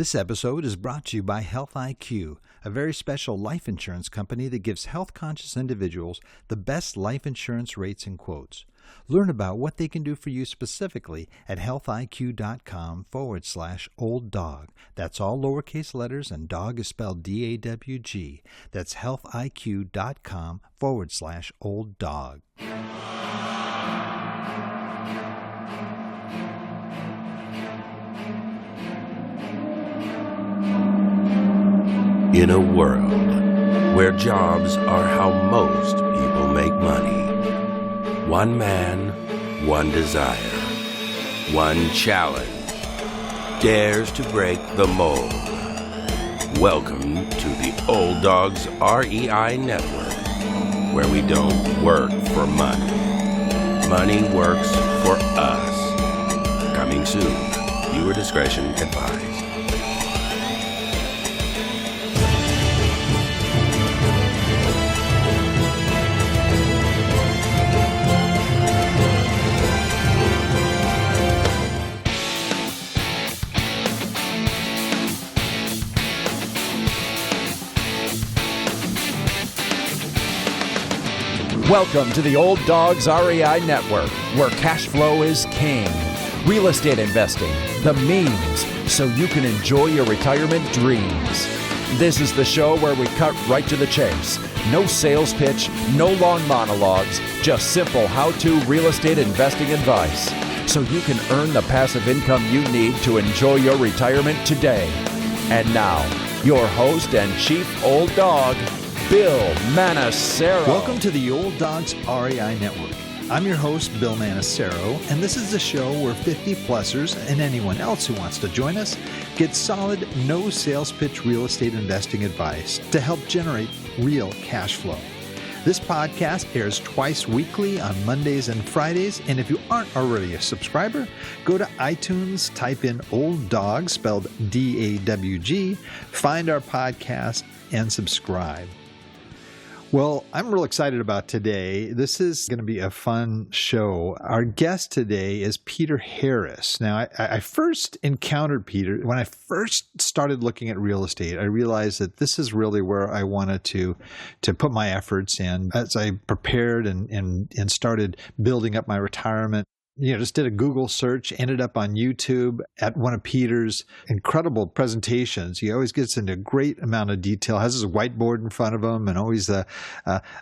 This episode is brought to you by Health IQ, a very special life insurance company that gives health-conscious individuals the best life insurance rates and quotes. Learn about what they can do for you specifically at healthiq.com/old dog. That's all lowercase letters and dog is spelled D-A-W-G. That's healthiq.com/old dog. In a world where jobs are how most people make money, one man, one desire, one challenge dares to break the mold. Welcome to the Old Dogs REI Network, where we don't work for money. Money works for us. Coming soon. Viewer discretion advised. Welcome to the Old Dogs REI Network, where cash flow is king. Real estate investing, the means, so you can enjoy your retirement dreams. This is the show where we cut right to the chase. No sales pitch, no long monologues, just simple how-to real estate investing advice, so you can earn the passive income you need to enjoy your retirement today. And now, your host and chief old dog, Bill Manacero. Welcome to the Old Dogs REI Network. I'm your host, Bill Manacero, and this is the show where 50-plussers and anyone else who wants to join us get solid, no sales pitch real estate investing advice to help generate real cash flow. This podcast airs twice weekly on Mondays and Fridays, and if you aren't already a subscriber, go to iTunes, type in Old Dog, spelled D-A-W-G, find our podcast, and subscribe. Well, I'm real excited about today. This is going to be a fun show. Our guest today is Peter Harris. Now, I first encountered Peter when I first started looking at real estate. I realized that this is really where I wanted to put my efforts in as I prepared and started building up my retirement. Just did a Google search, ended up on YouTube at one of Peter's incredible presentations. He always gets into a great amount of detail, has his whiteboard in front of him, and always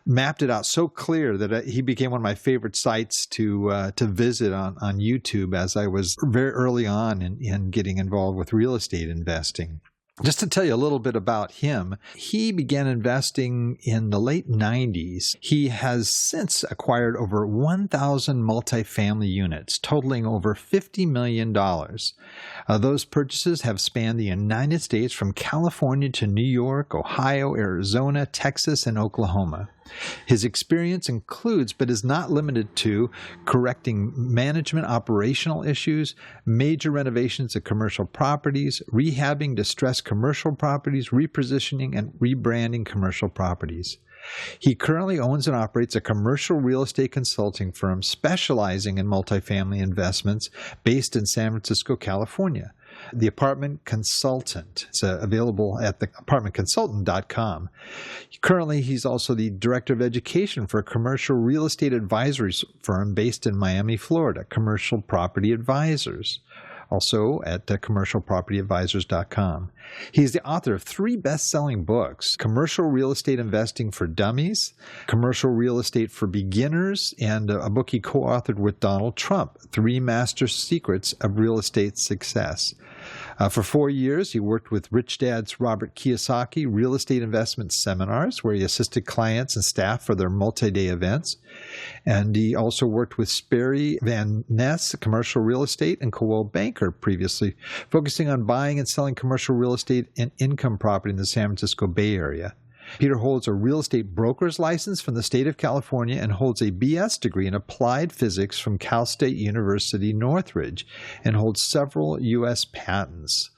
mapped it out so clear that he became one of my favorite sites to visit on YouTube as I was very early on in getting involved with real estate investing. Just to tell you a little bit about him, he began investing in the late 90s. He has since acquired over 1,000 multifamily units, totaling over $50 million. Those purchases have spanned the United States from California to New York, Ohio, Arizona, Texas, and Oklahoma. His experience includes, but is not limited to, correcting management operational issues, major renovations of commercial properties, rehabbing distressed commercial properties, repositioning and rebranding commercial properties. He currently owns and operates a commercial real estate consulting firm specializing in multifamily investments based in San Francisco, California. The Apartment Consultant. It's available at theapartmentconsultant.com. Currently, he's also the Director of Education for a commercial real estate advisory firm based in Miami, Florida, Commercial Property Advisors. Also at commercialpropertyadvisors.com. He's the author of 3 best-selling books, Commercial Real Estate Investing for Dummies, Commercial Real Estate for Beginners, and a book he co-authored with Donald Trump, 3 Master Secrets of Real Estate Success. For 4 years, he worked with Rich Dad's Robert Kiyosaki real estate investment seminars, where he assisted clients and staff for their multi-day events. And he also worked with Sperry Van Ness, commercial real estate, and Coldwell Banker previously, focusing on buying and selling commercial real estate and income property in the San Francisco Bay Area. Peter holds a real estate broker's license from the state of California and holds a BS degree in applied physics from Cal State University, Northridge, and holds several U.S. patents.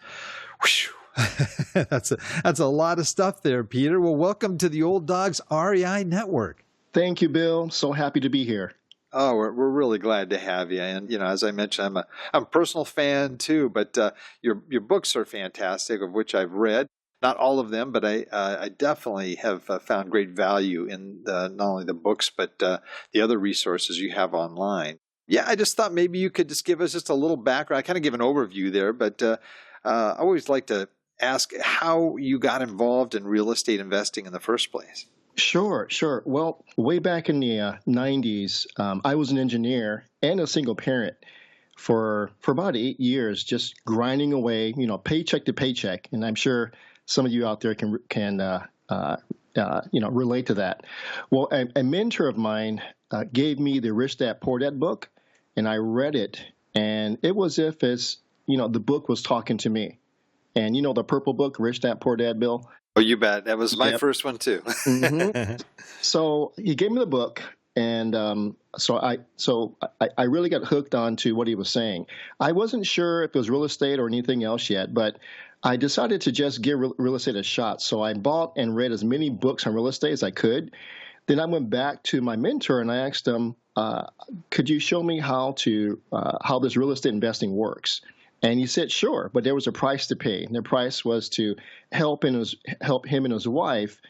That's a lot of stuff there, Peter. Well, welcome to the Old Dogs REI Network. Thank you, Bill. So happy to be here. Oh, we're really glad to have you. And as I mentioned, I'm a personal fan too. But your books are fantastic, of which I've read. Not all of them, but I definitely have found great value in not only the books but the other resources you have online. Yeah, I just thought maybe you could just give us just a little background. I kind of give an overview there, but I always like to ask how you got involved in real estate investing in the first place. Sure, sure. Well, way back in the 90s, I was an engineer and a single parent for about 8 years, just grinding away, paycheck to paycheck. And I'm sure some of you out there can relate to that. Well, a mentor of mine gave me the Rich Dad Poor Dad book, and I read it, and it was if the book was talking to me. And the purple book, Rich Dad Poor Dad, Bill. Oh, you bet. That was my first one too. So he gave me the book, and so I really got hooked onto what he was saying. I wasn't sure if it was real estate or anything else yet, but I decided to just give real estate a shot. So I bought and read as many books on real estate as I could. Then I went back to my mentor and I asked him, "Could you show me how this real estate investing works?" And he said, sure, but there was a price to pay. And the price was to help him and his wife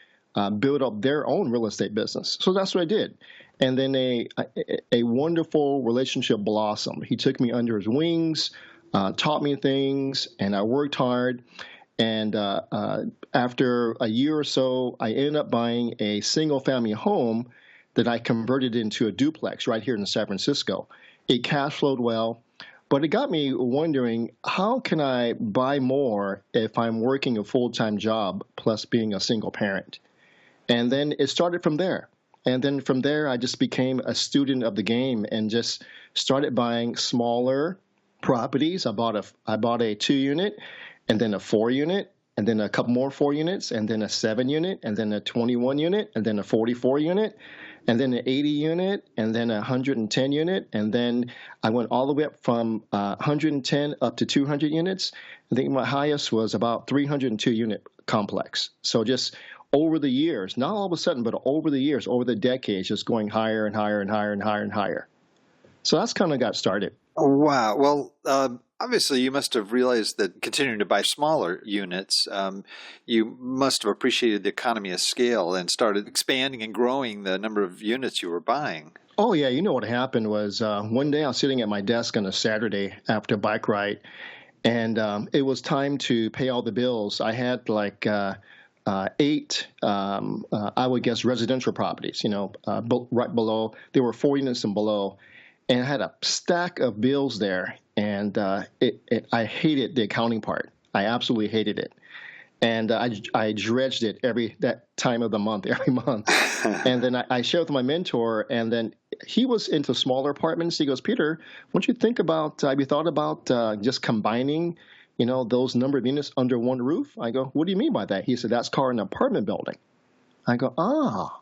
build up their own real estate business. So that's what I did. And then a wonderful relationship blossomed. He took me under his wings, taught me things, and I worked hard. And after a year or so, I ended up buying a single-family home that I converted into a duplex right here in San Francisco. It cash flowed well. But it got me wondering, how can I buy more if I'm working a full-time job plus being a single parent? And then it started from there. And then from there, I just became a student of the game and just started buying smaller properties. I bought a 2-unit, and then a 4-unit, and then a couple more 4 units, and then a 7-unit, and then a 21-unit, and then a 44-unit. And then an 80 unit, and then a 110 unit, and then I went all the way up from 110 up to 200 units. I think my highest was about 302 unit complex. So just over the years, not all of a sudden, but over the years, over the decades, just going higher and higher and higher and higher and higher. So that's kind of got started. Oh, wow. Well, obviously, you must have realized that continuing to buy smaller units, you must have appreciated the economy of scale and started expanding and growing the number of units you were buying. Oh, yeah. What happened was one day I was sitting at my desk on a Saturday after a bike ride, and it was time to pay all the bills. I had like 8, I would guess, residential properties, right below. There were 4 units and below. And I had a stack of bills there, and I hated the accounting part. I absolutely hated it. And I dredged it that time of the month, every month. And then I shared with my mentor, and then he was into smaller apartments. He goes, Peter, have you thought about just combining, those number of units under one roof? I go, what do you mean by that? He said, that's called an apartment building. I go, ah.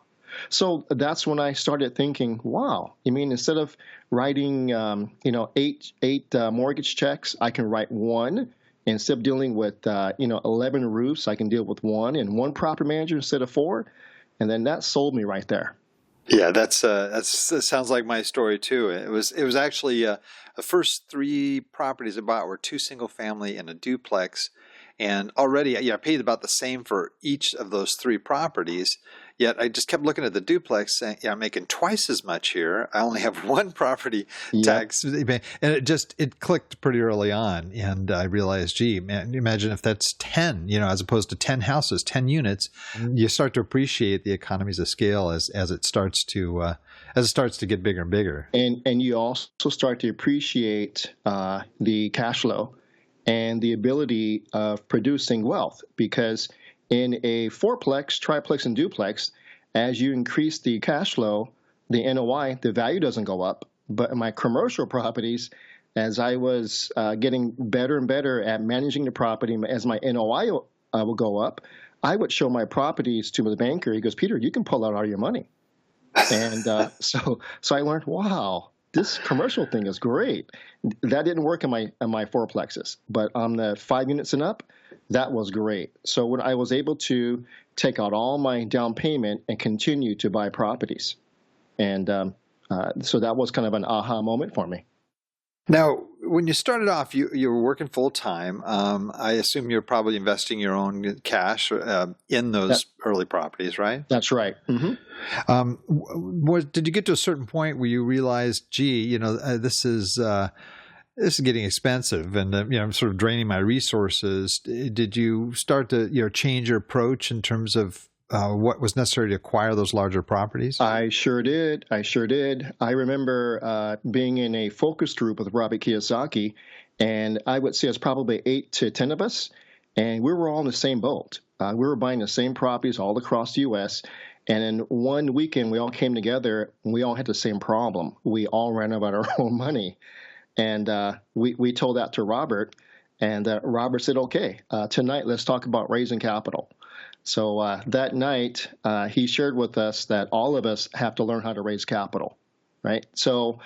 So that's when I started thinking, wow, you mean instead of writing, 8 mortgage checks, I can write one. Instead of dealing with, 11 roofs, I can deal with one and one property manager instead of 4. And then that sold me right there. Yeah, that sounds like my story too. It was actually the first 3 properties I bought were 2 single family and a duplex. And already, I paid about the same for each of those 3 properties. Yet I just kept looking at the duplex saying, I'm making twice as much here. I only have 1 property tax. And it clicked pretty early on. And I realized, gee, man, imagine if that's 10, as opposed to 10 houses, 10 units. You start to appreciate the economies of scale as it starts to get bigger and bigger. And you also start to appreciate the cash flow and the ability of producing wealth, because in a 4-plex, triplex, and duplex, as you increase the cash flow, the NOI, the value doesn't go up. But in my commercial properties, as I was getting better and better at managing the property, as my NOI will go up, I would show my properties to the banker. He goes, Peter, you can pull out all your money. And so I learned, wow, this commercial thing is great. That didn't work in my 4-plexes, but on the 5 units and up, that was great. So when I was able to take out all my down payment and continue to buy properties, and So that was kind of an aha moment for me. Now, when you started off, you were working full time. I assume you're probably investing your own cash in those early properties, right? That's right. Did you get to a certain point where you realized, gee, this is getting expensive, and I'm sort of draining my resources? Did you start to change your approach in terms of what was necessary to acquire those larger properties? I sure did. I remember being in a focus group with Robert Kiyosaki, and I would say it's probably 8 to 10 of us, and we were all in the same boat. We were buying the same properties all across the U.S., and in one weekend, we all came together, and we all had the same problem. We all ran out of our own money, and we told that to Robert, and Robert said, okay, tonight let's talk about raising capital. So that night, he shared with us that all of us have to learn how to raise capital, right? So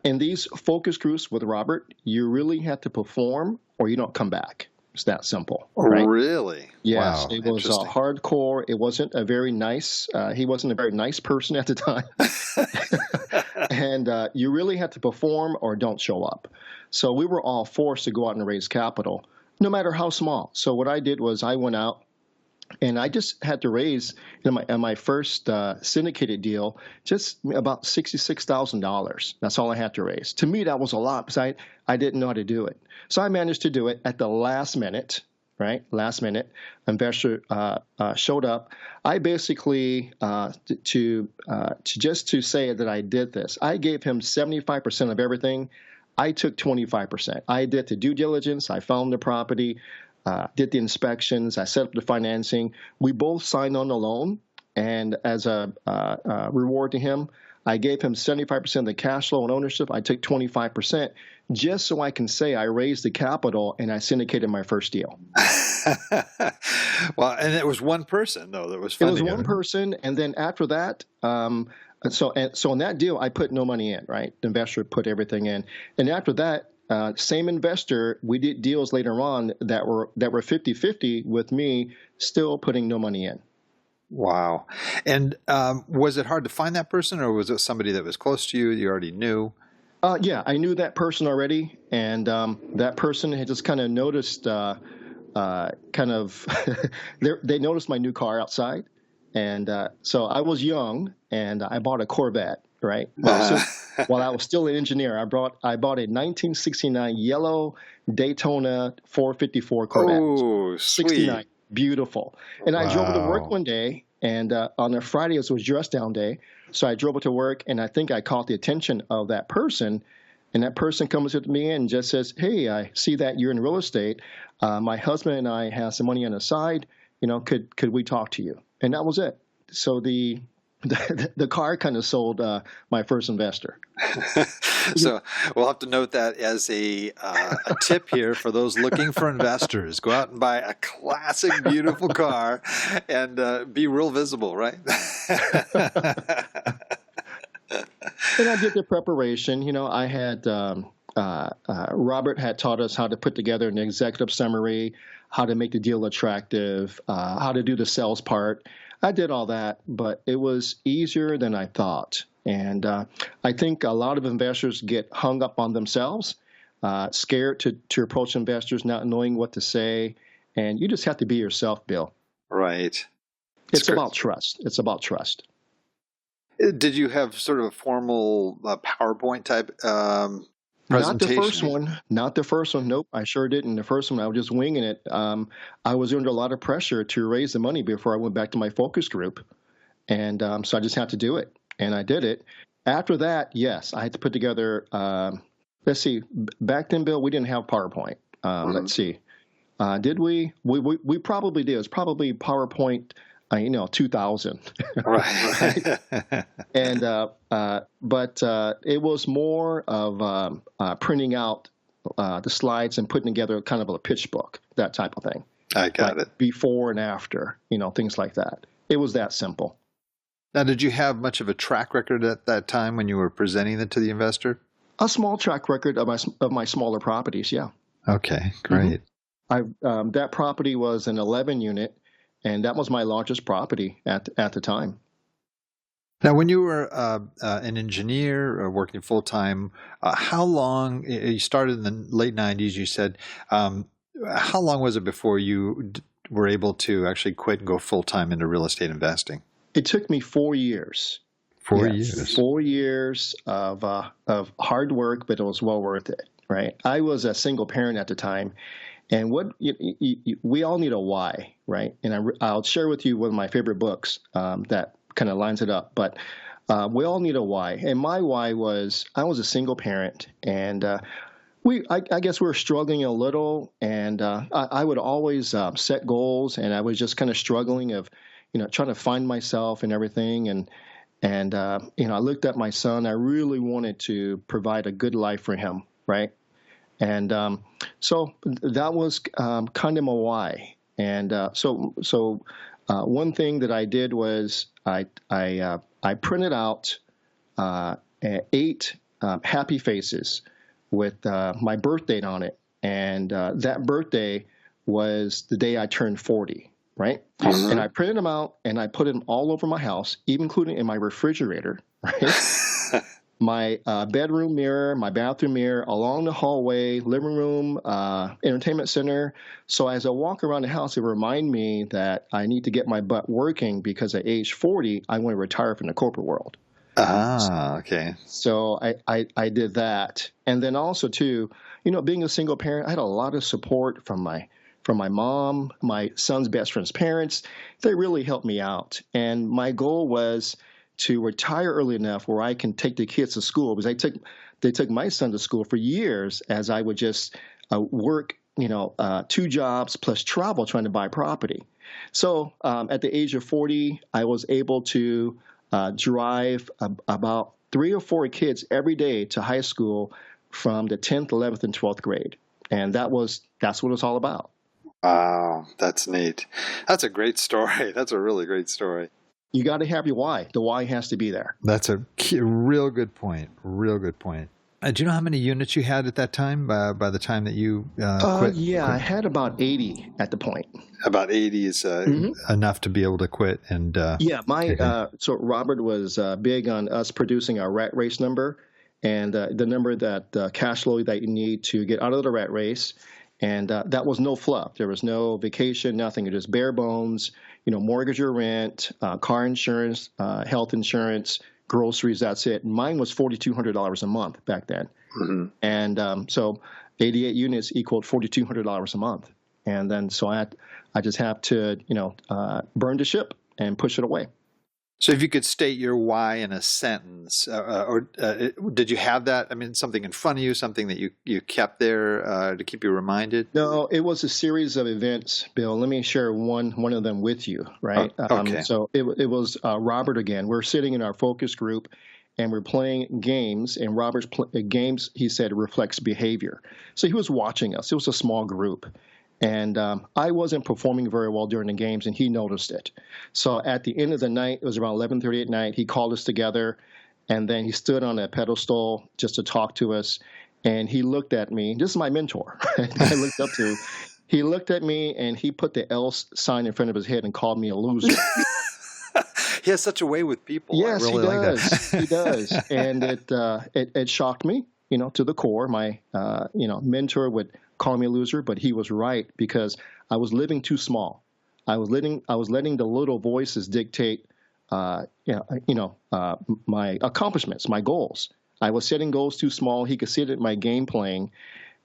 in these focus groups with Robert, you really have to perform or you don't come back. It's that simple. Right? Really? Yes, wow, it was hardcore. It wasn't a very nice, he wasn't a very nice person at the time. And you really had to perform or don't show up. So we were all forced to go out and raise capital, no matter how small. So what I did was I went out, and I just had to raise in my first syndicated deal just about $66,000. That's all I had to raise. To me, that was a lot because I didn't know how to do it. So I managed to do it at the last minute, right? Last minute, investor showed up. I basically to say that I did this, I gave him 75% of everything. I took 25%. I did the due diligence. I found the property. Did the inspections. I set up the financing. We both signed on the loan, and as a reward to him, I gave him 75% of the cash flow and ownership. I took 25%, just so I can say I raised the capital and I syndicated my first deal. Well, and it was one person though that was funding. It was one person, and then after that, so in that deal, I put no money in. Right, the investor put everything in, and after that. Same investor, we did deals later on that were 50-50 with me still putting no money in. Wow. And was it hard to find that person, or was it somebody that was close to you already knew? Yeah, I knew that person already, and that person had just kind of noticed, they noticed my new car outside, and so I was young, and I bought a Corvette. Right. While I was still an engineer, I bought a 1969 yellow Daytona 454 Corvette. Oh, sweet. 69, beautiful. And I drove it to work one day, and on a Friday it was dress down day. So I drove it to work, and I think I caught the attention of that person. And that person comes up to me and just says, "Hey, I see that you're in real estate. My husband and I have some money on the side. Could we talk to you?" And that was it. So the car kind of sold my first investor. So we'll have to note that as a tip here for those looking for investors. Go out and buy a classic, beautiful car and be real visible, right? And I did the preparation. I had Robert had taught us how to put together an executive summary, how to make the deal attractive, how to do the sales part. I did all that, but it was easier than I thought. And I think a lot of investors get hung up on themselves, scared to approach investors, not knowing what to say. And you just have to be yourself, Bill. Right. It's about trust. It's about trust. Did you have sort of a formal PowerPoint type presentation? Not the first one. Nope, I sure didn't. The first one, I was just winging it. I was under a lot of pressure to raise the money before I went back to my focus group. And so I just had to do it. And I did it. After that, yes, I had to put together, let's see, back then, Bill, we didn't have PowerPoint. Let's see. Did we? We probably did. It was probably PowerPoint 2000. Right. And but it was more of printing out the slides and putting together kind of a pitch book, that type of thing. I got it. Before and after, things like that. It was that simple. Now, did you have much of a track record at that time when you were presenting it to the investor? A small track record of my smaller properties, yeah. Okay, great. Mm-hmm. That property was an 11 unit. And that was my largest property at the time. Now, when you were an engineer working full time, how long? You started in the late '90s. You said, how long was it before you were able to actually quit and go full time into real estate investing? It took me 4 years. 4 years. 4 years of hard work, but it was well worth it. Right. I was a single parent at the time, and we all need a why, right? And I'll share with you one of my favorite books that kind of lines it up. But we all need a why, and my why was I was a single parent, and I guess we were struggling a little, and I would always set goals, and I was just kind of struggling of, trying to find myself and everything, and I looked at my son. I really wanted to provide a good life for him, right? And so that was kind of my why. And so one thing that I did was I printed out 8 happy faces with my birth date on it, and that birthday was the day I turned 40. Right, and I printed them out and I put them all over my house, even including in my refrigerator. Right. My bedroom mirror, my bathroom mirror, along the hallway, living room, entertainment center. So as I walk around the house, it reminds me that I need to get my butt working because at age 40, I want to retire from the corporate world. Ah, okay. So I did that. And then also, too, being a single parent, I had a lot of support from my mom, my son's best friend's parents. They really helped me out. And my goal was to retire early enough where I can take the kids to school, because they took my son to school for years as I would just work, 2 jobs plus travel trying to buy property. So at the age of 40, I was able to drive about 3 or 4 kids every day to high school from the 10th, 11th, and 12th grade. And that's what it's all about. Wow, that's neat. That's a great story. That's a really great story. You got to have your why. The why has to be there. That's a real good point. Real good point. Do you know how many units you had at that time by the time that you quit? Yeah, I had about 80 at the point. About 80 is enough to be able to quit. And so Robert was big on us producing our rat race number, and the number that cash flow that you need to get out of the rat race. And that was no fluff. There was no vacation, nothing. It was just bare bones, mortgage or rent, car insurance, health insurance, groceries. That's it. Mine was $4,200 a month back then. Mm-hmm. And so 88 units equaled $4,200 a month. And then so I just have to, burn the ship and push it away. So if you could state your why in a sentence, did you have that? I mean, something in front of you, something that you kept there to keep you reminded? No, it was a series of events, Bill. Let me share one of them with you, right? Okay. So it was Robert again. We're sitting in our focus group, and we're playing games. And Robert's games, he said, reflects behavior. So he was watching us. It was a small group. And I wasn't performing very well during the games, and he noticed it. So at the end of the night, it was around 11:30 at night, he called us together, and then he stood on a pedestal just to talk to us. And he looked at me. This is my mentor. I looked up to. He looked at me, and he put the L sign in front of his head and called me a loser. He has such a way with people. Yes, I really he does. Like that. He does. And it shocked me, to the core. My, mentor would call me a loser, but he was right, because I was living too small. I was letting the little voices dictate, my accomplishments, my goals. I was setting goals too small. He could see it in my game playing,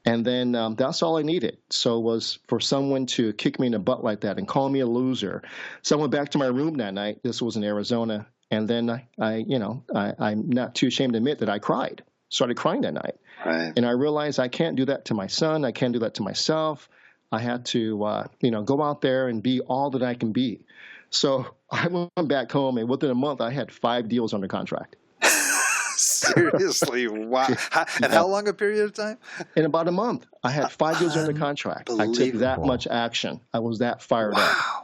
and then that's all I needed. So was for someone to kick me in the butt like that and call me a loser. So I went back to my room that night. This was in Arizona, and then I'm not too ashamed to admit that I cried. Started crying that night. Right. And I realized I can't do that to my son. I can't do that to myself. I had to, go out there and be all that I can be. So I went back home, and within a month, I had 5 deals under contract. Seriously, wow. And how long a period of time? In about a month, I had 5 deals under contract. I took that much action. I was that fired up.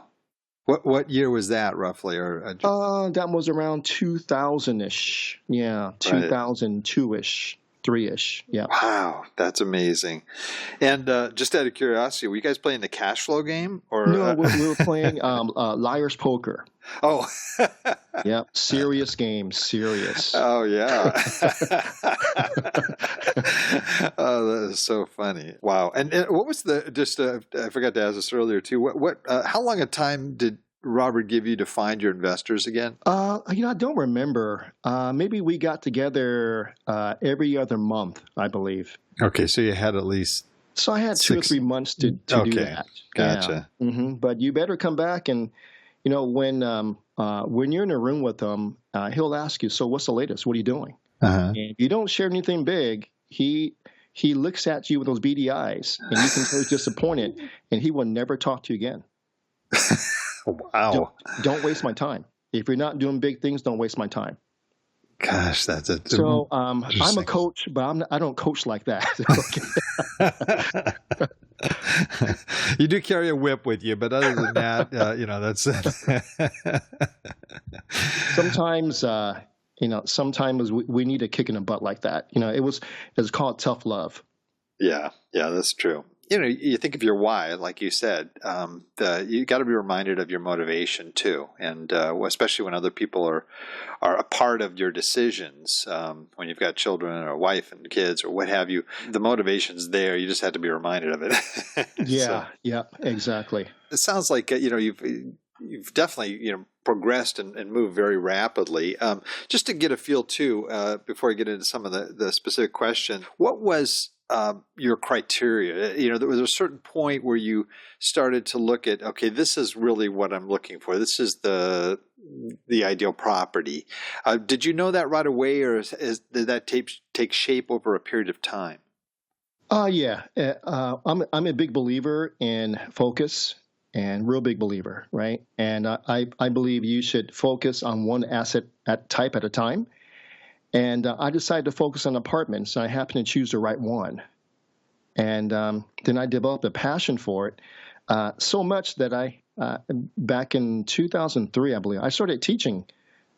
What year was that, roughly? That was around 2000-ish. Yeah, 2002-ish. 3-ish. Yeah. Wow, that's amazing. And just out of curiosity, were you guys playing the cash flow game, or No, we were playing liar's poker. Oh, Yeah, serious game, serious. oh yeah. Oh, that is so funny. Wow. And what was the just? I forgot to ask this earlier too. How long a time did Robert give you to find your investors again? I don't remember. Maybe we got together every other month, I believe. Okay, so you had at least. So I had 2 or 3 months to do that. Gotcha. Yeah. But you better come back, and when you're in a room with him, he'll ask you, "So what's the latest? What are you doing?" And if you don't share anything big, he looks at you with those beady eyes, and you can tell he's disappointed, and he will never talk to you again. Wow. Don't waste my time. If you're not doing big things, don't waste my time. Gosh, that's a. So I'm a coach, but I don't coach like that. You do carry a whip with you, but other than that, that's. Sometimes we need a kick in the butt like that. It's called tough love. Yeah, that's true. You think of your why, like you said, you got to be reminded of your motivation too, and especially when other people are a part of your decisions. When you've got children or a wife and kids or what have you, the motivation's there. You just have to be reminded of it. Yeah, yeah, exactly. It sounds like you've definitely progressed and moved very rapidly. Just to get a feel too, before I get into some of the specific question, what was your criteria? There was a certain point where you started to look at, okay, this is really what I'm looking for. This is the ideal property. Did you know that right away, or did that take shape over a period of time? Yeah. I'm a big believer in focus, and real big believer, right? And I believe you should focus on one asset type at a time. And I decided to focus on apartments. I happened to choose the right one. And then I developed a passion for it, so much that back in 2003, I believe, I started teaching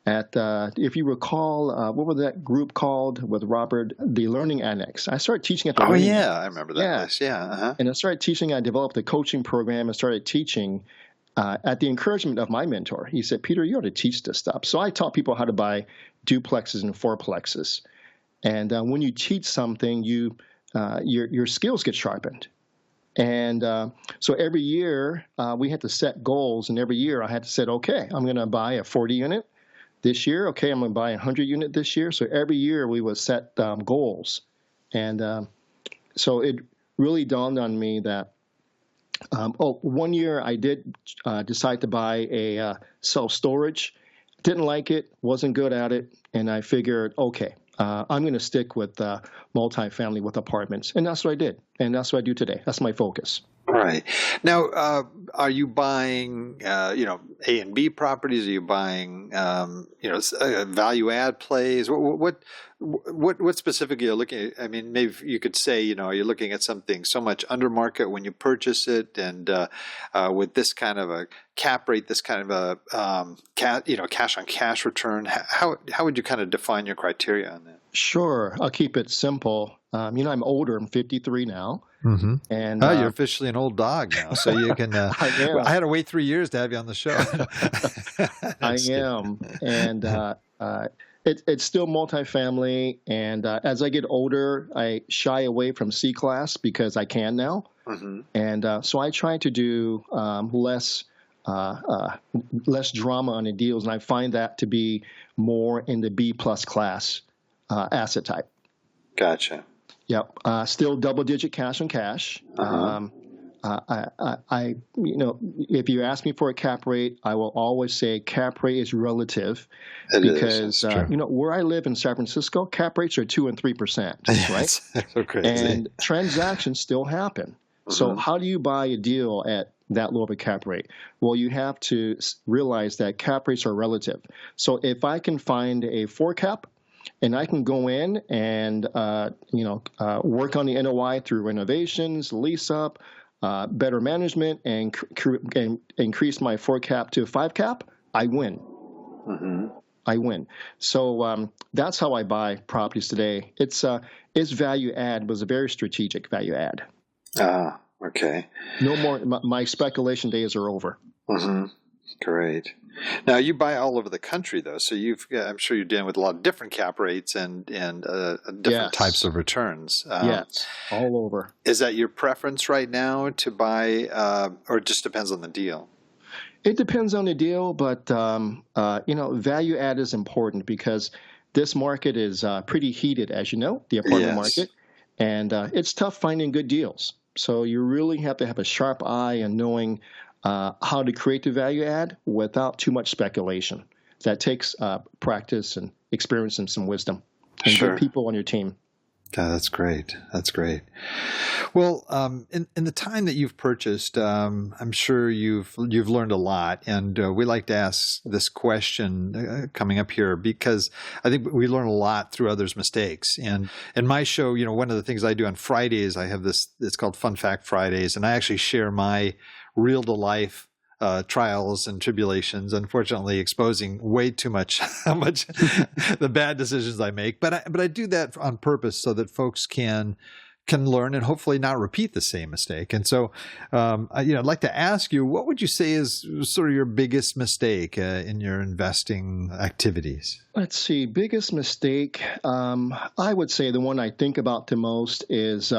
at, if you recall, what was that group called with Robert, the Learning Annex. I started teaching at the Learning Annex. I remember that place. Yeah. Uh-huh. And I started teaching. I developed a coaching program and started teaching at the encouragement of my mentor. He said, "Peter, you ought to teach this stuff." So I taught people how to buy duplexes and fourplexes. And when you teach something, your skills get sharpened. And so every year we had to set goals. And every year I had to say, okay, I'm going to buy a 40 unit this year. Okay, I'm going to buy a 100 unit this year. So every year we would set goals. And so it really dawned on me that, one year I did decide to buy a self-storage. Didn't like it, wasn't good at it, and I figured, okay, I'm going to stick with multifamily with apartments. And that's what I did, and that's what I do today. That's my focus. Right. Now, are you buying, A and B properties? Are you buying, value add plays? What specifically are you looking at? I mean, maybe you could say, are you looking at something so much under market when you purchase it, and with this kind of a cap rate, this kind of a cash on cash return? How would you kind of define your criteria on that? Sure, I'll keep it simple. I'm older. I'm 53 now. Mm-hmm. And you're officially an old dog now, so you can. I had to wait 3 years to have you on the show. I am, and it's still multifamily. And as I get older, I shy away from C class because I can now, and so I try to do less drama on the deals, and I find that to be more in the B plus class asset type. Gotcha. Yep. Still double-digit cash on cash. If you ask me for a cap rate, I will always say cap rate is relative, because where I live in San Francisco, cap rates are 2% and 3%, right? So crazy. And transactions still happen. So how do you buy a deal at that low of a cap rate? Well, you have to realize that cap rates are relative. So if I can find a 4 cap, and I can go in and, work on the NOI through renovations, lease up, better management, and increase my 4 cap to 5 cap, I win. I win. So that's how I buy properties today. It's its value add was a very strategic value add. Ah, okay. No more. My speculation days are over. Mm-hmm. Great. Now you buy all over the country, though, so I'm sure you're dealing with a lot of different cap rates and different Yes. types of returns. Yes, all over. Is that your preference right now to buy, or it just depends on the deal? It depends on the deal, but value add is important because this market is pretty heated, as you know, the apartment market, and it's tough finding good deals. So you really have to have a sharp eye in knowing how to create the value add without too much speculation. That takes practice and experience and some wisdom and good people on your team. God, that's great. That's great. Well, in the time that you've purchased, I'm sure you've learned a lot, and we like to ask this question coming up here because I think we learn a lot through others' mistakes. And in my show, one of the things I do on Fridays, I have this. It's called Fun Fact Fridays, and I actually share my real to life trials and tribulations, unfortunately exposing way too much how much the bad decisions I make. But I do that on purpose so that folks can learn and hopefully not repeat the same mistake. And so, I'd like to ask you, what would you say is sort of your biggest mistake in your investing activities? Let's see, biggest mistake. I would say the one I think about the most is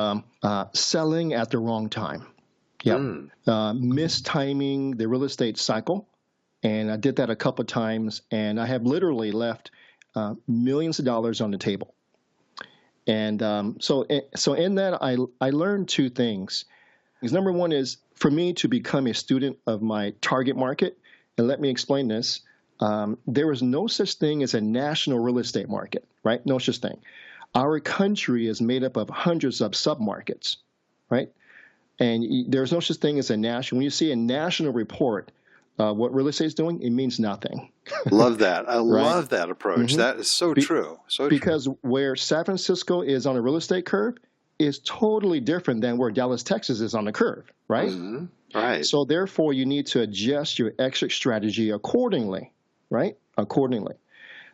selling at the wrong time. Yeah, mistiming the real estate cycle, and I did that a couple of times, and I have literally left millions of dollars on the table. And so in that, I learned two things. Because number one is for me to become a student of my target market, and let me explain this. There is no such thing as a national real estate market, right? No such thing. Our country is made up of hundreds of submarkets, right? And there's no such thing as a national. When you see a national report, what real estate is doing, it means nothing. Love that. I love that approach. Mm-hmm. That is so true. Because where San Francisco is on a real estate curve is totally different than where Dallas, Texas is on the curve, right? Mm-hmm. Right. So therefore, you need to adjust your exit strategy accordingly, right? Accordingly.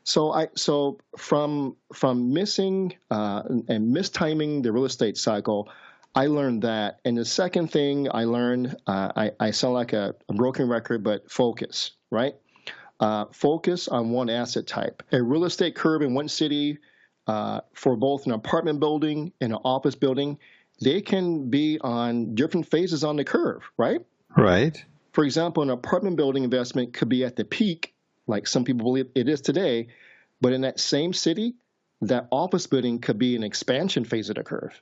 So from missing and mistiming the real estate cycle, I learned that. And the second thing I learned, I sound like a broken record, but focus, right? Focus on one asset type. A real estate curve in one city for both an apartment building and an office building, they can be on different phases on the curve, right? Right. For example, an apartment building investment could be at the peak, like some people believe it is today, but in that same city, that office building could be an expansion phase of the curve.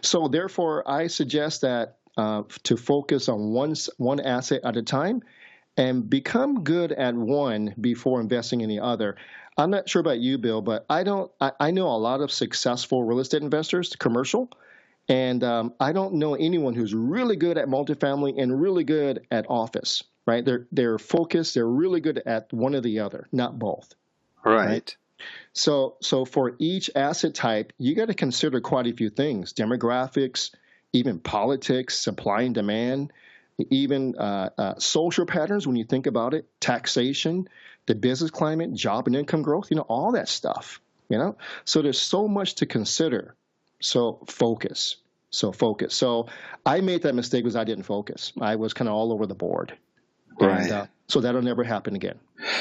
So therefore, I suggest that to focus on one asset at a time and become good at one before investing in the other. I'm not sure about you, Bill, but I know a lot of successful real estate investors, commercial, and I don't know anyone who's really good at multifamily and really good at office, right? They're focused. They're really good at one or the other, not both. Right. So for each asset type, you got to consider quite a few things: demographics, even politics, supply and demand, even social patterns when you think about it, taxation, the business climate, job and income growth, all that stuff, So there's so much to consider. So focus. So I made that mistake because I didn't focus. I was kind of all over the board. Right. And, so that'll never happen again.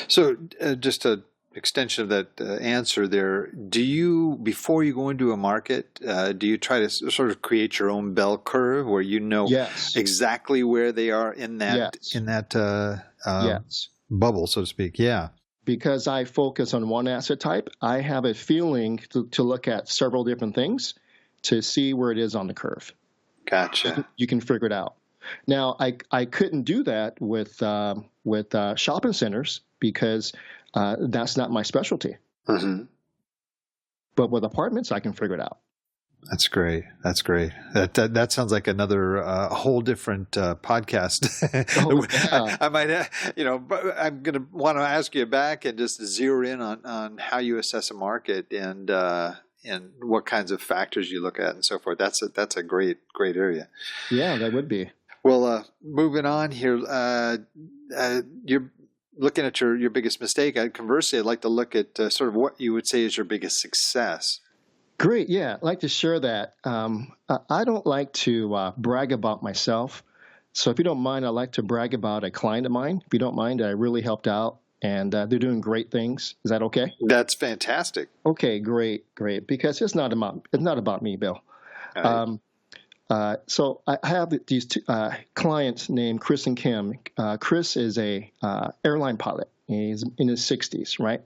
So just a extension of that answer there, do you, before you go into a market, do you try to sort of create your own bell curve where Yes. exactly where they are in that Yes. bubble, so to speak? Yeah. Because I focus on one asset type, I have a feeling to look at several different things to see where it is on the curve. Gotcha. You can figure it out. Now, I couldn't do that with shopping centers because that's not my specialty. Mm-hmm. But with apartments, I can figure it out. That's great. That's great. That sounds like another whole different podcast. Oh, yeah. I might, but I'm going to want to ask you back and just zero in on how you assess a market and what kinds of factors you look at and so forth. That's a great area. Yeah, that would be. Well, moving on here, you're looking at your biggest mistake. Conversely, I'd like to look at sort of what you would say is your biggest success. Great. Yeah, I'd like to share that. I don't like to brag about myself. So if you don't mind, I'd like to brag about a client of mine. If you don't mind, I really helped out, and they're doing great things. Is that okay? That's fantastic. Okay, great. Because it's not about me, Bill. All right. So I have these two clients named Chris and Kim. Chris is a airline pilot. He's in his 60s, right?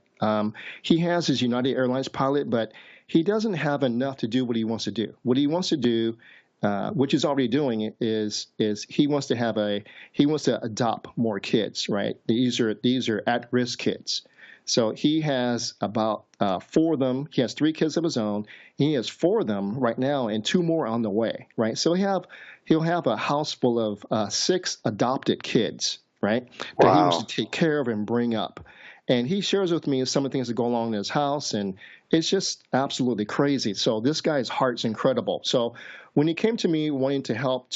He has his United Airlines pilot, but he doesn't have enough to do what he wants to do. What he wants to do, which he's already doing, is he wants to adopt more kids, right? These are at-risk kids. So he has about 4 of them. He has 3 kids of his own. He has 4 of them right now, and 2 more on the way, right? So he'll have a house full of 6 adopted kids, right? That he wants to take care of and bring up. And he shares with me some of the things that go along in his house, and it's just absolutely crazy. So this guy's heart's incredible. So when he came to me wanting to help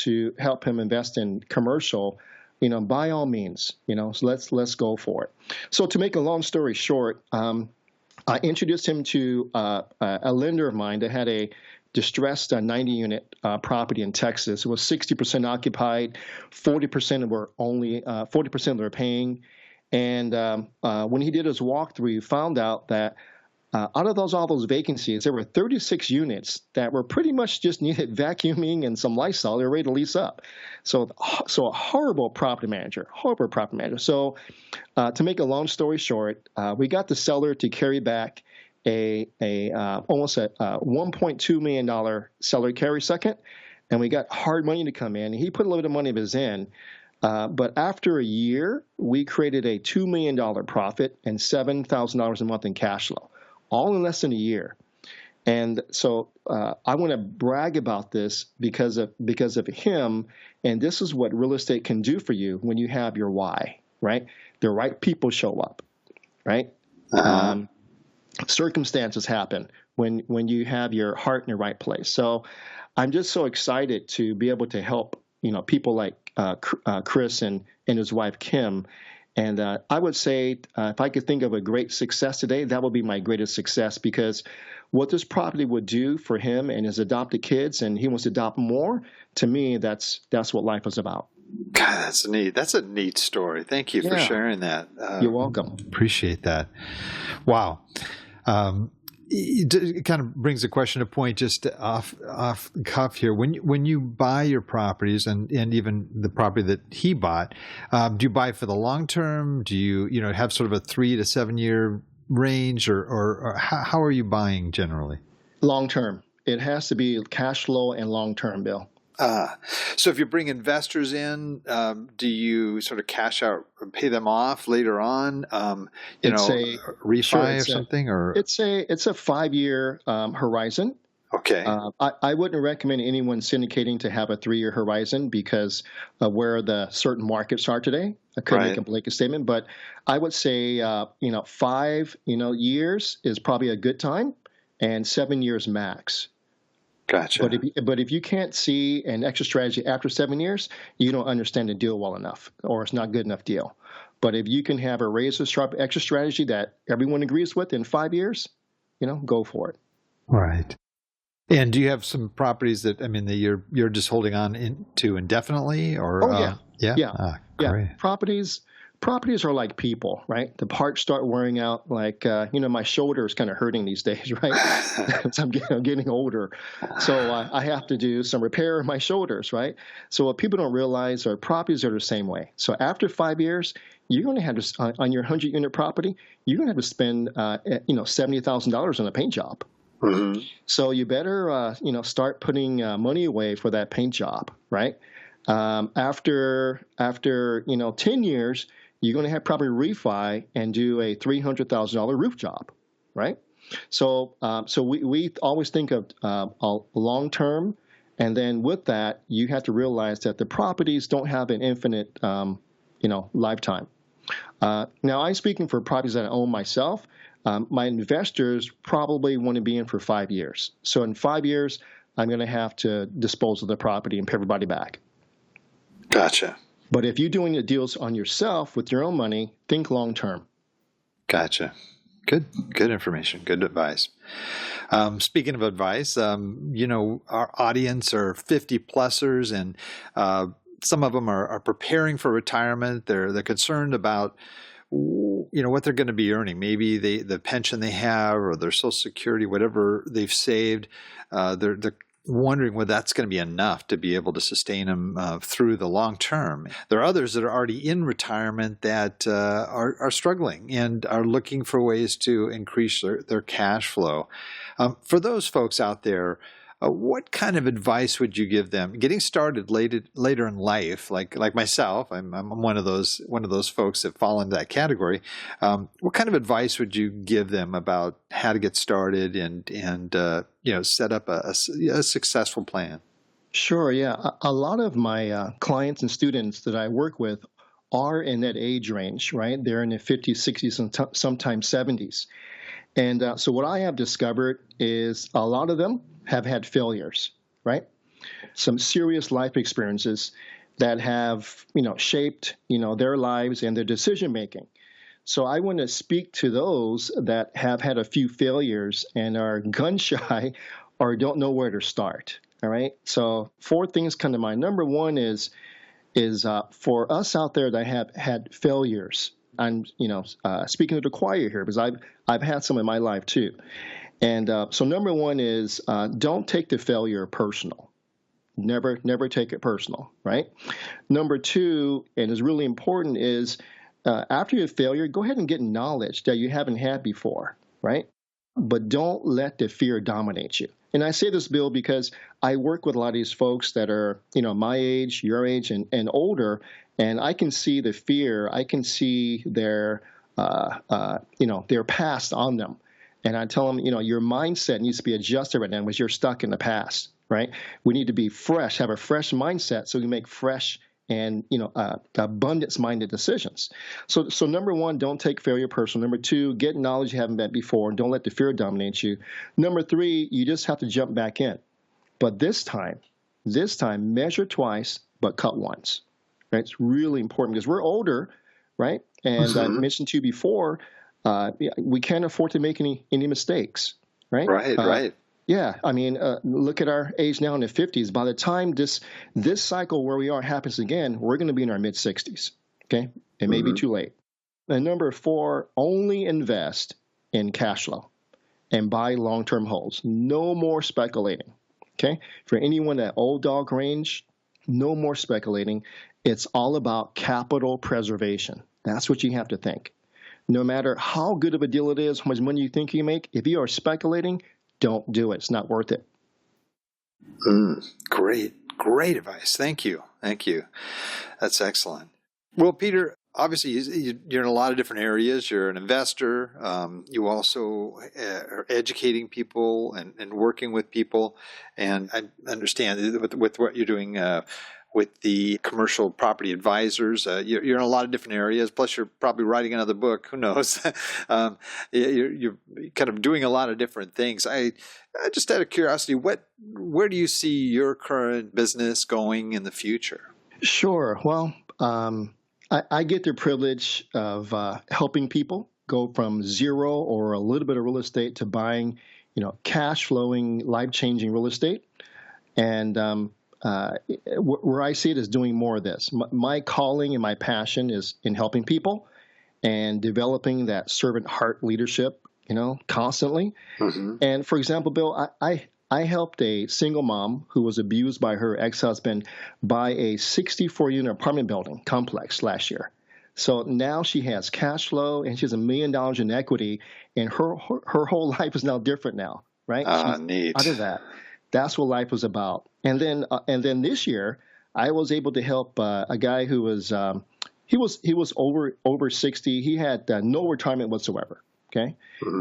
him invest in commercial, by all means, so let's go for it. So to make a long story short, I introduced him to a lender of mine that had a distressed 90-unit property in Texas. It was 60% occupied, 40% were paying. And when he did his walkthrough, he found out that out of all those vacancies, there were 36 units that were pretty much just needed vacuuming and some Lysol. They were ready to lease up. So a horrible property manager. So to make a long story short, we got the seller to carry back almost a $1.2 million seller carry second, and we got hard money to come in. He put a little bit of money of his in. But after a year, we created a $2 million profit and $7,000 a month in cash flow, all in less than a year. And so I want to brag about this because of him. And this is what real estate can do for you when you have your why, right? The right people show up, right? Circumstances happen when you have your heart in the right place. So I'm just so excited to be able to help people like Chris and his wife Kim. And I would say if I could think of a great success today, that would be my greatest success, because what this property would do for him and his adopted kids, and he wants to adopt more, to me, that's what life is about. God, that's neat. That's a neat story. Thank you for sharing that. You're welcome. Appreciate that. Wow. It kind of brings the question to point just off the cuff here. When you buy your properties and even the property that he bought, do you buy for the long term? Do you have sort of a 3 to 7 year range, or how are you buying generally? Long term. It has to be cash flow and long term, Bill. So if you bring investors in, do you sort of cash out and pay them off later on? Refi or something, or it's a 5-year horizon. Okay. I wouldn't recommend anyone syndicating to have a 3-year horizon because of where the certain markets are today. I couldn't make a blanket statement, but I would say 5 years is probably a good time, and 7 years max. Gotcha. But if you can't see an exit strategy after 7 years, you don't understand the deal well enough, or it's not a good enough deal. But if you can have a razor sharp exit strategy that everyone agrees with in 5 years, go for it. Right. And do you have some properties that you're just holding on to indefinitely, or? Oh yeah. Great. Properties are like people, right? The parts start wearing out. Like, my shoulder is kind of hurting these days, right? As I'm getting older. So I have to do some repair of my shoulders, right? So what people don't realize are properties are the same way. So after 5 years, you're going to have to, on your 100-unit property, you're going to have to spend, $70,000 on a paint job. Mm-hmm. So you better, start putting money away for that paint job, right? After 10 years, you're going to have probably refi and do a $300,000 roof job, right? So we always think of long term, and then with that, you have to realize that the properties don't have an infinite, lifetime. Now, I'm speaking for properties that I own myself. My investors probably want to be in for 5 years. So in 5 years, I'm going to have to dispose of the property and pay everybody back. Gotcha. But if you're doing the deals on yourself with your own money, think long term. Gotcha. Good information. Good advice. Speaking of advice, our audience are 50-plussers, and some of them are preparing for retirement. They're concerned about what they're going to be earning. Maybe the pension they have or their Social Security, whatever they've saved, they're wondering whether that's going to be enough to be able to sustain them through the long term. There are others that are already in retirement that are struggling and are looking for ways to increase their cash flow. For those folks out there, what kind of advice would you give them getting started later in life? Like myself, I'm one of those folks that fall into that category. What kind of advice would you give them about how to get started and set up a successful plan? Sure, yeah. A lot of my clients and students that I work with are in that age range, right? They're in the 50s, 60s, and sometimes 70s. And so what I have discovered is a lot of them have had failures, right? Some serious life experiences that have, shaped, their lives and their decision making. So I want to speak to those that have had a few failures and are gun shy or don't know where to start. All right. So 4 things come to mind. Number 1 is for us out there that have had failures. I'm, speaking to the choir here because I've had some in my life too. And so number 1 is don't take the failure personal. Never take it personal, right? Number 2, and is really important, is after your failure, go ahead and get knowledge that you haven't had before, right? But don't let the fear dominate you. And I say this, Bill, because I work with a lot of these folks that are, my age, your age, and older, and I can see the fear. I can see their past on them. And I tell them, your mindset needs to be adjusted right now because you're stuck in the past, right? We need to be fresh, have a fresh mindset so we can make fresh and, abundance-minded decisions. So number 1, don't take failure personal. Number 2, get knowledge you haven't met before and don't let the fear dominate you. Number 3, you just have to jump back in. But this time, measure twice, but cut once. Right? It's really important because we're older, right? And I mentioned to you before, we can't afford to make any mistakes, right? Right. Yeah, I mean, look at our age now in the 50s. By the time this cycle where we are happens again, we're going to be in our mid-60s, okay? It may be too late. And number 4, only invest in cash flow and buy long-term holds. No more speculating, okay? For anyone at old dog range, no more speculating. It's all about capital preservation. That's what you have to think. No matter how good of a deal it is, how much money you think you make, if you are speculating, don't do it. It's not worth it. Great advice. Thank you. That's excellent. Well, Peter, obviously you're in a lot of different areas. You're an investor. You also are educating people and working with people. And I understand with what you're doing with the commercial property advisors. You're in a lot of different areas. Plus, you're probably writing another book. Who knows? You're kind of doing a lot of different things. I just out of curiosity, where do you see your current business going in the future? Sure. Well, I get the privilege of helping people go from zero or a little bit of real estate to buying, cash flowing, life changing real estate. And where I see it is doing more of this. My calling and my passion is in helping people and developing that servant heart leadership, constantly. And for example, Bill, I helped a single mom who was abused by her ex-husband buy a 64-unit apartment building complex last year. So now she has cash flow and she has $1 million in equity, and her whole life is now different now, right? She's Neat. out of that. That's what life was about. And then this year, I was able to help a guy who was he was over 60. He had no retirement whatsoever. Okay,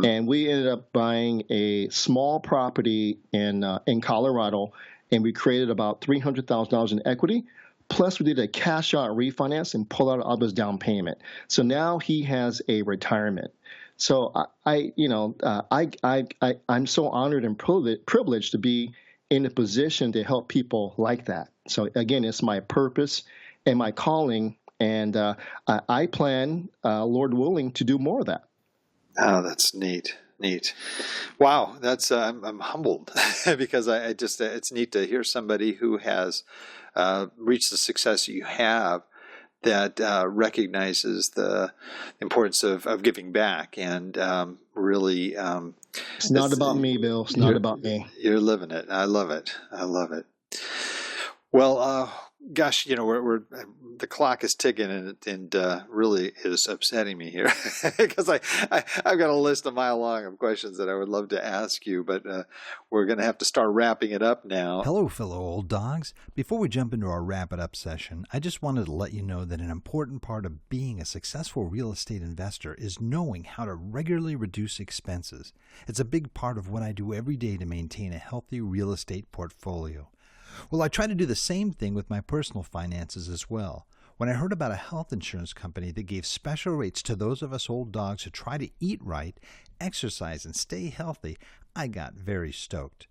and we ended up buying a small property in Colorado, and we created about $300,000 in equity. Plus, we did a cash out refinance and pull out all his down payment. So now he has a retirement. So I'm so honored and privileged to be in a position to help people like that. So again, it's my purpose and my calling, and I plan, Lord willing, to do more of that. Oh, that's neat. Neat. Wow. That's, I'm humbled because I just, it's neat to hear somebody who has reached the success you have that recognizes the importance of giving back and really. It's not about me, Bill. It's not about me. You're living it. I love it. I love it. Well, gosh, we're the clock is ticking and really is upsetting me here because I've got a list a mile long of questions that I would love to ask you, but we're going to have to start wrapping it up now. Hello, fellow old dogs. Before we jump into our wrap it up session, I just wanted to let you know that an important part of being a successful real estate investor is knowing how to regularly reduce expenses. It's a big part of what I do every day to maintain a healthy real estate portfolio. Well, I try to do the same thing with my personal finances as well. When I heard about a health insurance company that gave special rates to those of us old dogs who try to eat right, exercise, and stay healthy, I got very stoked.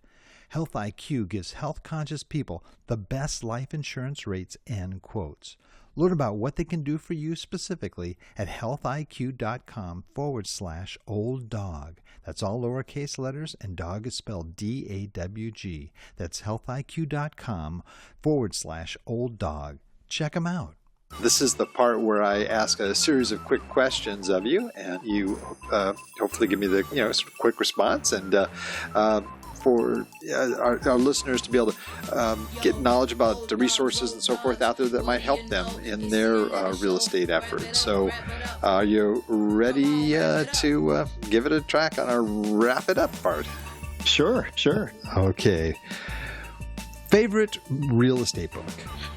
Health IQ gives health-conscious people the best life insurance rates and quotes. Learn about what they can do for you specifically at healthiq.com/old dog. That's all lowercase letters, and dog is spelled DAWG. That's healthiq.com/old dog. Check them out. This is the part where I ask a series of quick questions of you, and you hopefully give me the sort of quick response, and for our listeners to be able to get knowledge about the resources and so forth out there that might help them in their real estate efforts. So are you ready to give it a track on our wrap it up part? Sure. Okay. Favorite real estate book?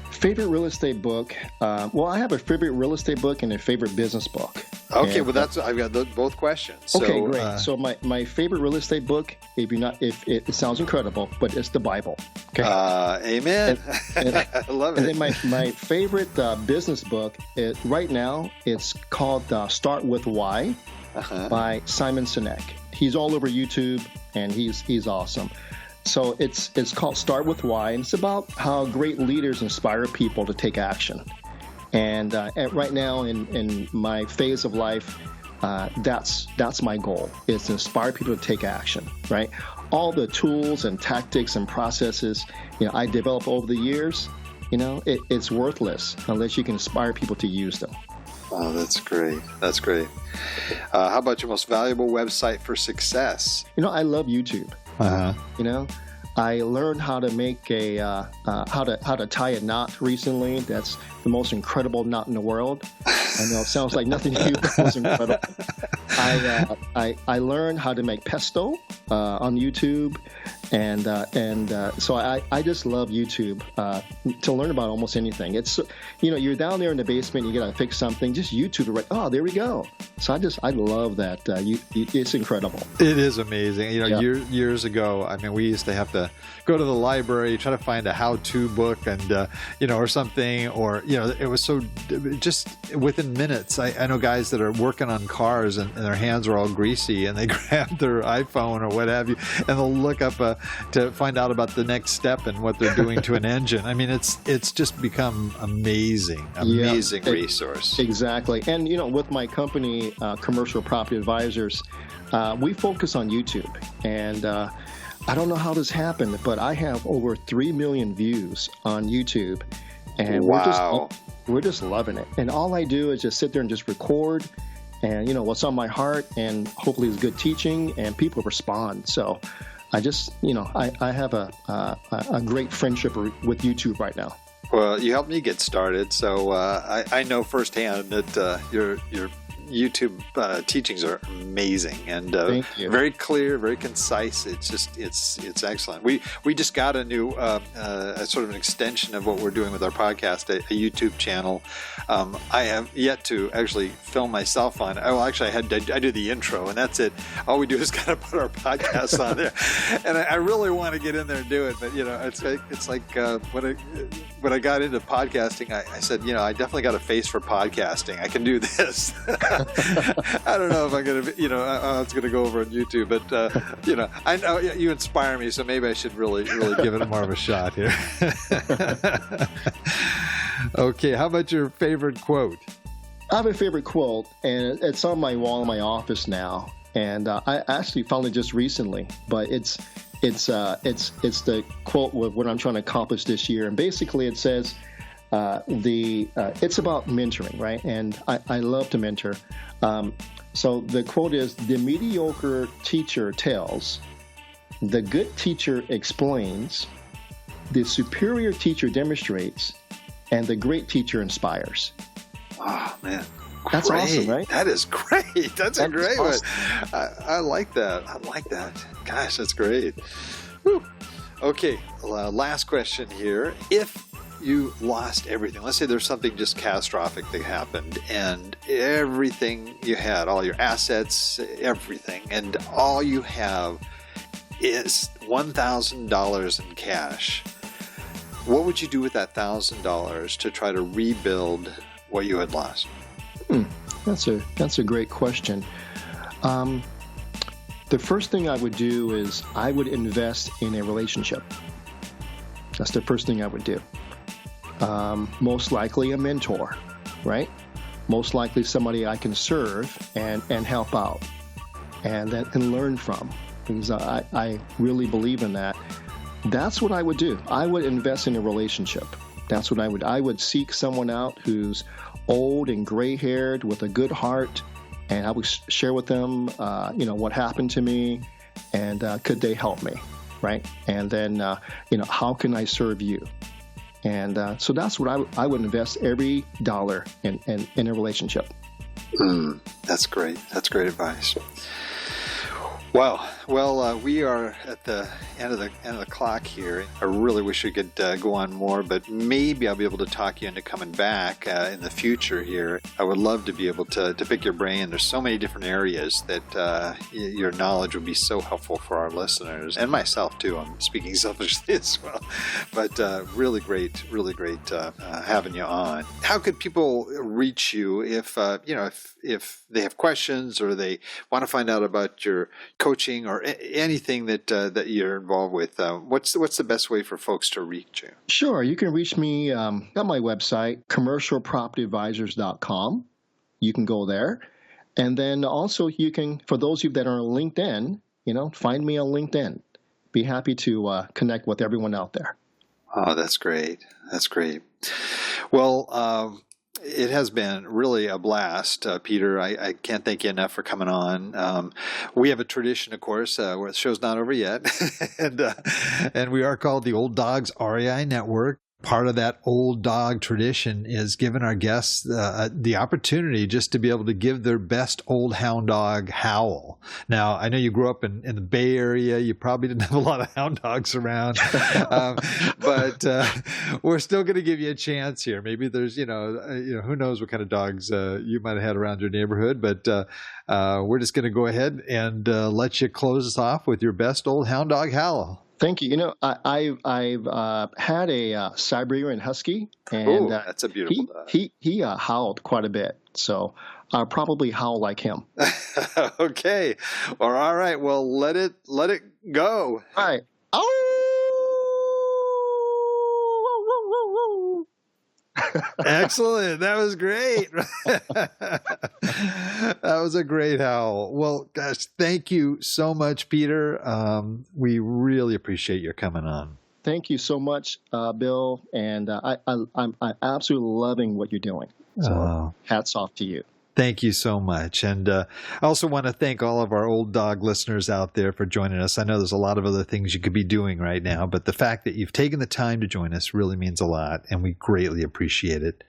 Favorite real estate book? Well, I have a favorite real estate book and a favorite business book. Okay, well, I've got both questions. Okay, great. So my favorite real estate book, if it sounds incredible, but it's the Bible. Okay. Amen. I love it. And then my favorite business book right now, it's called Start With Why by Simon Sinek. He's all over YouTube, and he's awesome. So it's called Start With Why, and it's about how great leaders inspire people to take action. And right now in my phase of life, that's my goal, is to inspire people to take action, right? All the tools and tactics and processes, I developed over the years, it's worthless unless you can inspire people to use them. Oh, that's great. That's great. How about your most valuable website for success? I love YouTube. I learned how to make how to tie a knot recently. That's the most incredible knot in the world. I know it sounds like nothing to you, but it was incredible. I learned how to make pesto on YouTube, and so I just love YouTube to learn about almost anything. It's you're down there in the basement, you gotta fix something, just YouTube it, right? Oh, there we go. So I love that. It's incredible. It is amazing. Years ago, we used to have to go to the library, try to find a how-to book, and or something, or it was so just within minutes. I know guys that are working on cars and their hands are all greasy, and they grab their iPhone or what have you, and they'll look up to find out about the next step and what they're doing to an engine. It's just become amazing resource. Exactly. And with my company, Commercial Property Advisors, we focus on YouTube, and I don't know how this happened, but I have over 3 million views on YouTube, and wow. we're just loving it. And all I do is just sit there and just record, and what's on my heart, and hopefully it's good teaching, and people respond. So I just I have a great friendship with YouTube right now. Well, you helped me get started, so I know firsthand that your YouTube teachings are amazing and very clear, very concise. It's excellent. We just got a new sort of an extension of what we're doing with our podcast, a YouTube channel. I have yet to actually film myself on. Oh, actually, I do the intro, and that's it. All we do is kind of put our podcast on there, and I really want to get in there and do it, but it's like when I got into podcasting, I said, I definitely got a face for podcasting. I can do this. I don't know if I'm going to, it's going to go over on YouTube, but, I know you inspire me, so maybe I should really give it more of a shot here. Okay, how about your favorite quote? I have a favorite quote, and it's on my wall in my office now. And I actually found it just recently, but it's the quote with what I'm trying to accomplish this year. And basically it says, it's about mentoring, right? And I love to mentor. So the quote is, the mediocre teacher tells, the good teacher explains, the superior teacher demonstrates, and the great teacher inspires. Oh, man. That's awesome, right? That is great. That's a great awesome. one. I like that. Gosh, that's great. Whew. Okay, last question here. If you lost everything, let's say there's something just catastrophic that happened, and everything you had, all your assets, everything, and all you have is $1,000 in cash, what would you do with that $1,000 to try to rebuild what you had lost? That's a great question. The first thing I would do is I would invest in a relationship. That's the first thing I would do. Most likely a mentor, right? Most likely somebody I can serve and help out and learn from, because I really believe in that. That's what I would do. I would invest in a relationship. That's what I would seek someone out who's old and gray-haired with a good heart, and I would share with them, what happened to me, and could they help me, right? And then, how can I serve you? And so that's what I would invest every dollar in a relationship. That's great. That's great advice. Wow. Well, we are at the end of the clock here. I really wish we could go on more, but maybe I'll be able to talk you into coming back in the future here. I would love to be able to pick your brain. There's so many different areas that your knowledge would be so helpful for our listeners and myself too. I'm speaking selfishly as well, but really great having you on. How could people reach you if they have questions or they want to find out about your coaching or anything that you're involved with? What's the best way for folks to reach you? Sure. You can reach me at my website, commercialpropertyadvisors.com. You can go there. And then also you can, for those of you that are on LinkedIn, find me on LinkedIn. Be happy to connect with everyone out there. Oh, that's great. That's great. Well, it has been really a blast, Peter. I can't thank you enough for coming on. We have a tradition, of course, where the show's not over yet, and we are called the Old Dogs REI Network. Part of that old dog tradition is giving our guests the opportunity just to be able to give their best old hound dog howl. Now, I know you grew up in the Bay Area. You probably didn't have a lot of hound dogs around, but we're still going to give you a chance here. Maybe there's, who knows what kind of dogs you might have had around your neighborhood, but we're just going to go ahead and let you close us off with your best old hound dog howl. Thank you. I've had a Siberian Husky, and that's a beautiful dog. He howled quite a bit, so I'll probably howl like him. Okay. Well, all right. Well, let it go. All right. Excellent. That was great. That was a great howl. Well, gosh, thank you so much, Peter. We really appreciate your coming on. Thank you so much, Bill. And I'm absolutely loving what you're doing. So hats off to you. Thank you so much. And I also want to thank all of our old dog listeners out there for joining us. I know there's a lot of other things you could be doing right now, but the fact that you've taken the time to join us really means a lot, and we greatly appreciate it.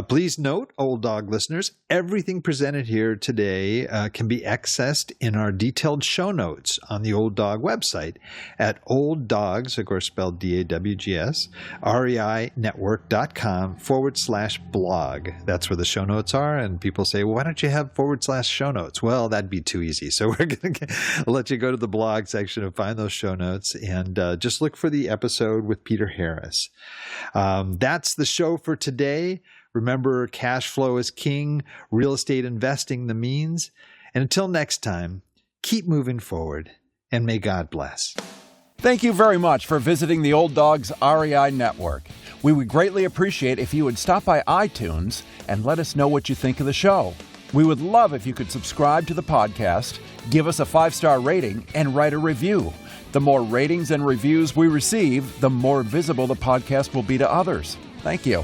Please note, old dog listeners, everything presented here today can be accessed in our detailed show notes on the Old Dog website at olddogs, of course spelled DAWGS, REINetwork.com/blog. That's where the show notes are, and people say, well, why don't you have /show notes? Well, that'd be too easy. So we're going to let you go to the blog section and find those show notes, and just look for the episode with Peter Harris. That's the show for today. Remember, cash flow is king, real estate investing the means. And until next time, keep moving forward, and may God bless. Thank you very much for visiting the Old Dogs REI Network. We would greatly appreciate if you would stop by iTunes and let us know what you think of the show. We would love if you could subscribe to the podcast, give us a 5-star rating, and write a review. The more ratings and reviews we receive, the more visible the podcast will be to others. Thank you.